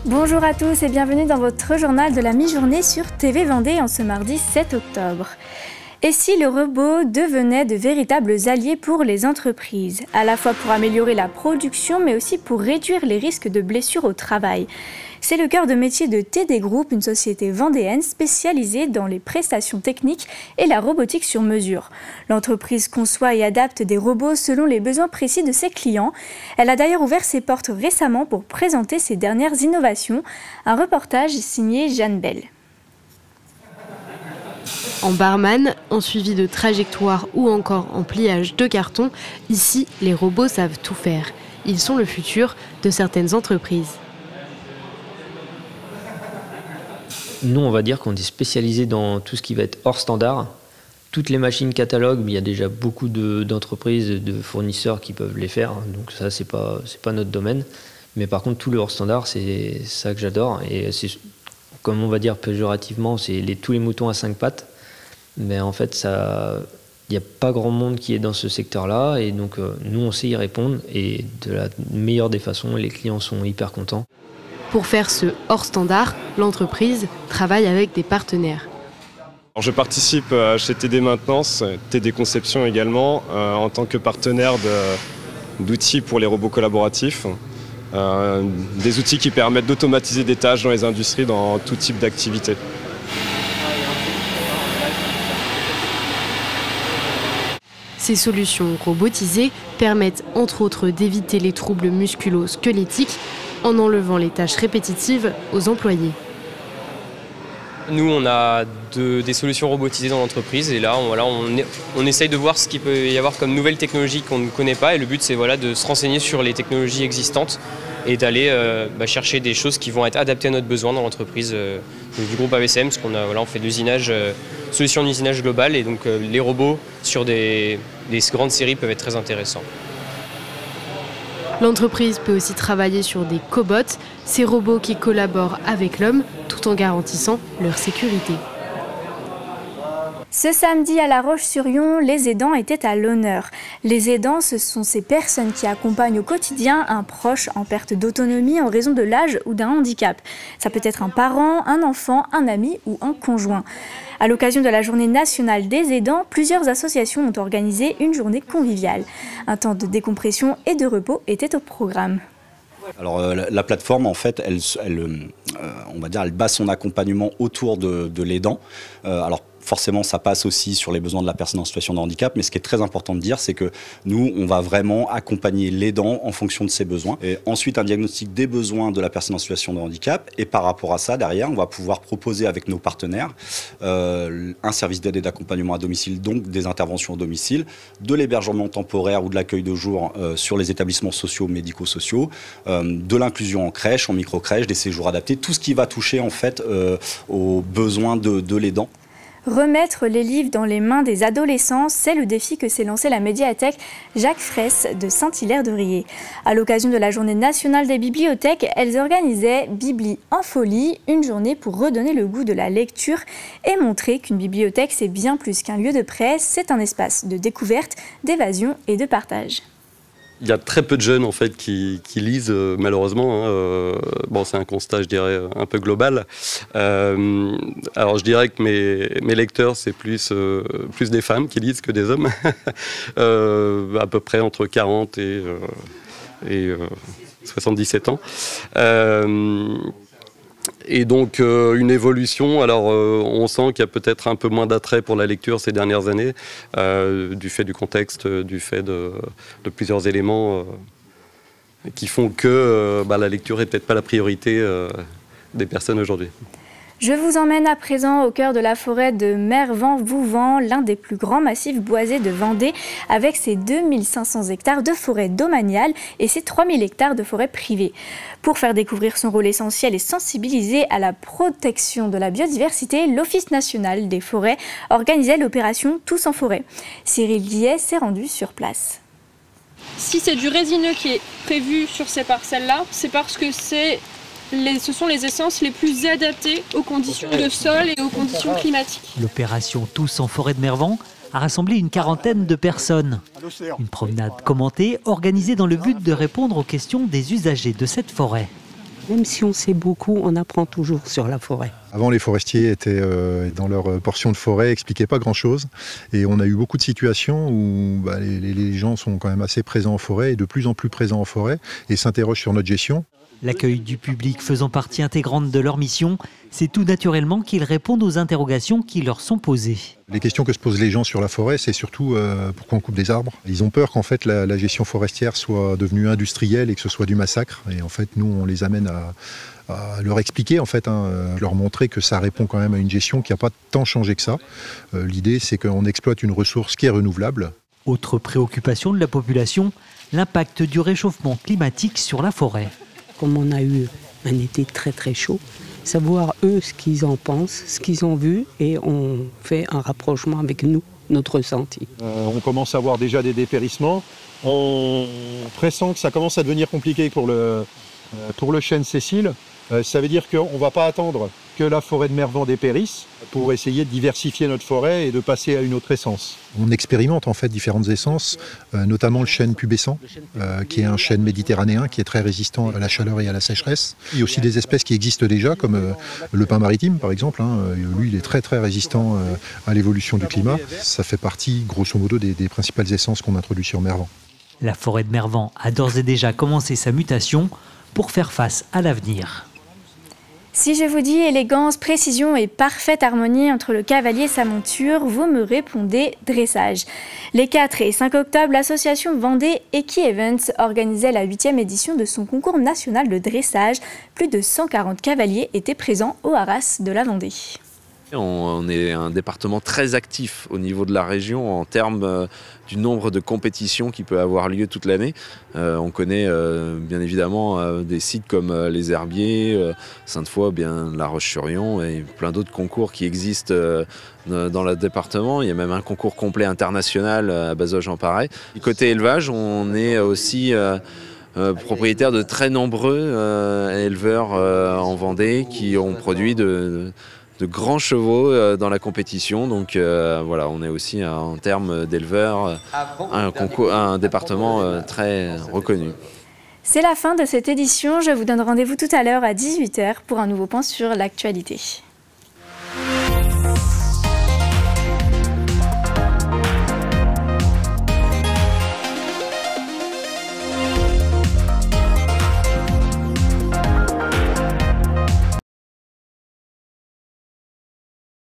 Bonjour à tous et bienvenue dans votre journal de la mi-journée sur TV Vendée en ce mardi 7 octobre. Et si les robots devenaient de véritables alliés pour les entreprises, à la fois pour améliorer la production mais aussi pour réduire les risques de blessures au travail? C'est le cœur de métier de TD Group, une société vendéenne spécialisée dans les prestations techniques et la robotique sur mesure. L'entreprise conçoit et adapte des robots selon les besoins précis de ses clients. Elle a d'ailleurs ouvert ses portes récemment pour présenter ses dernières innovations. Un reportage signé Jeanne Bell. En barman, en suivi de trajectoire ou encore en pliage de carton, ici, les robots savent tout faire. Ils sont le futur de certaines entreprises. Nous, on va dire qu'on est spécialisé dans tout ce qui va être hors standard. Toutes les machines catalogues, il y a déjà beaucoup d'entreprises, de fournisseurs qui peuvent les faire. Donc ça, c'est pas notre domaine. Mais par contre, tout le hors standard, c'est ça que j'adore. Et c'est, comme on va dire péjorativement, c'est tous les moutons à 5 pattes. Mais en fait, il n'y a pas grand monde qui est dans ce secteur-là. Et donc, nous, on sait y répondre. Et de la meilleure des façons, les clients sont hyper contents. Pour faire ce hors standard, l'entreprise travaille avec des partenaires. Alors je participe chez TD Maintenance, TD Conception également, en tant que partenaire d'outils pour les robots collaboratifs. Des outils qui permettent d'automatiser des tâches dans les industries, dans tout type d'activité. Ces solutions robotisées permettent entre autres d'éviter les troubles musculo-squelettiques en enlevant les tâches répétitives aux employés. Nous, on a des solutions robotisées dans l'entreprise et là, on essaye de voir ce qu'il peut y avoir comme nouvelles technologies qu'on ne connaît pas. Et le but, c'est de se renseigner sur les technologies existantes et d'aller chercher des choses qui vont être adaptées à notre besoin dans l'entreprise du groupe AVCM, parce on fait de l'usinage, solution d'usinage global, et donc les robots sur des grandes séries peuvent être très intéressants. L'entreprise peut aussi travailler sur des cobots, ces robots qui collaborent avec l'homme tout en garantissant leur sécurité. Ce samedi à La Roche-sur-Yon, les aidants étaient à l'honneur. Les aidants, ce sont ces personnes qui accompagnent au quotidien un proche en perte d'autonomie en raison de l'âge ou d'un handicap. Ça peut être un parent, un enfant, un ami ou un conjoint. À l'occasion de la Journée nationale des aidants, plusieurs associations ont organisé une journée conviviale. Un temps de décompression et de repos était au programme. Alors la plateforme, en fait, on va dire, elle base son accompagnement autour de l'aidant. Alors forcément, ça passe aussi sur les besoins de la personne en situation de handicap, mais ce qui est très important de dire, c'est que nous, on va vraiment accompagner l'aidant en fonction de ses besoins. Et ensuite, un diagnostic des besoins de la personne en situation de handicap. Et par rapport à ça, derrière, on va pouvoir proposer avec nos partenaires un service d'aide et d'accompagnement à domicile, donc des interventions au domicile, de l'hébergement temporaire ou de l'accueil de jour sur les établissements sociaux, médico-sociaux, de l'inclusion en crèche, en micro-crèche, des séjours adaptés, tout ce qui va toucher en fait aux besoins de l'aidant. Remettre les livres dans les mains des adolescents, c'est le défi que s'est lancé la médiathèque Jacques Fraisse de Saint-Hilaire-de-Riez. À l'occasion de la Journée nationale des bibliothèques, elles organisaient Bibli en folie, une journée pour redonner le goût de la lecture et montrer qu'une bibliothèque, c'est bien plus qu'un lieu de presse, c'est un espace de découverte, d'évasion et de partage. Il y a très peu de jeunes en fait qui lisent malheureusement. Bon, c'est un constat, je dirais, un peu global. Alors je dirais que mes lecteurs, c'est plus des femmes qui lisent que des hommes, à peu près entre 40 et 77 ans. Et donc une évolution, alors on sent qu'il y a peut-être un peu moins d'attrait pour la lecture ces dernières années, du fait du contexte, du fait de plusieurs éléments qui font que la lecture n'est peut-être pas la priorité des personnes aujourd'hui. Je vous emmène à présent au cœur de la forêt de Mervan-Vouvant, l'un des plus grands massifs boisés de Vendée, avec ses 2500 hectares de forêt domaniale et ses 3000 hectares de forêt privée. Pour faire découvrir son rôle essentiel et sensibiliser à la protection de la biodiversité, l'Office national des forêts organisait l'opération Tous en forêt. Cyril Guillet s'est rendu sur place. Si c'est du résineux qui est prévu sur ces parcelles-là, c'est parce que c'est ce sont les essences les plus adaptées aux conditions de sol et aux conditions climatiques. L'opération Tous en forêt de Mervan a rassemblé une quarantaine de personnes. Une promenade commentée, organisée dans le but de répondre aux questions des usagers de cette forêt. Même si on sait beaucoup, on apprend toujours sur la forêt. Avant, les forestiers étaient dans leur portion de forêt, n'expliquaient pas grand-chose. Et on a eu beaucoup de situations où les gens sont quand même assez présents en forêt et de plus en plus présents en forêt et s'interrogent sur notre gestion. L'accueil du public faisant partie intégrante de leur mission, c'est tout naturellement qu'ils répondent aux interrogations qui leur sont posées. Les questions que se posent les gens sur la forêt, c'est surtout pourquoi on coupe des arbres. Ils ont peur qu'en fait la gestion forestière soit devenue industrielle et que ce soit du massacre. Et en fait, nous, on les amène à leur expliquer, leur montrer que ça répond quand même à une gestion qui n'a pas tant changé que ça. L'idée, c'est qu'on exploite une ressource qui est renouvelable. Autre préoccupation de la population, l'impact du réchauffement climatique sur la forêt. Comme on a eu un été très très chaud, savoir eux ce qu'ils en pensent, ce qu'ils ont vu, et on fait un rapprochement avec nous, notre ressenti. On commence à voir déjà des dépérissements. On pressent que ça commence à devenir compliqué pour le chêne Cécile. Ça veut dire qu'on ne va pas attendre que la forêt de Mervan dépérisse pour essayer de diversifier notre forêt et de passer à une autre essence. On expérimente en fait différentes essences, notamment le chêne pubescent, qui est un chêne méditerranéen qui est très résistant à la chaleur et à la sécheresse. Il y a aussi des espèces qui existent déjà, comme le pin maritime par exemple. Lui, il est très très résistant à l'évolution du climat. Ça fait partie, grosso modo, des principales essences qu'on introduit sur Mervan. La forêt de Mervan a d'ores et déjà commencé sa mutation pour faire face à l'avenir. Si je vous dis élégance, précision et parfaite harmonie entre le cavalier et sa monture, vous me répondez dressage. Les 4 et 5 octobre, l'association Vendée Equi Events organisait la 8e édition de son concours national de dressage. Plus de 140 cavaliers étaient présents au Haras de la Vendée. On est un département très actif au niveau de la région en termes du nombre de compétitions qui peut avoir lieu toute l'année. On connaît bien évidemment des sites comme les Herbiers, Sainte-Foy, La Roche-sur-Yon et plein d'autres concours qui existent dans le département. Il y a même un concours complet international à Bazoches-en-Paray. Côté élevage, on est aussi propriétaire de très nombreux éleveurs en Vendée qui ont produit de grands chevaux dans la compétition. Donc voilà, on est aussi en termes d'éleveurs un département très reconnu. C'est la fin de cette édition. Je vous donne rendez-vous tout à l'heure à 18h pour un nouveau point sur l'actualité.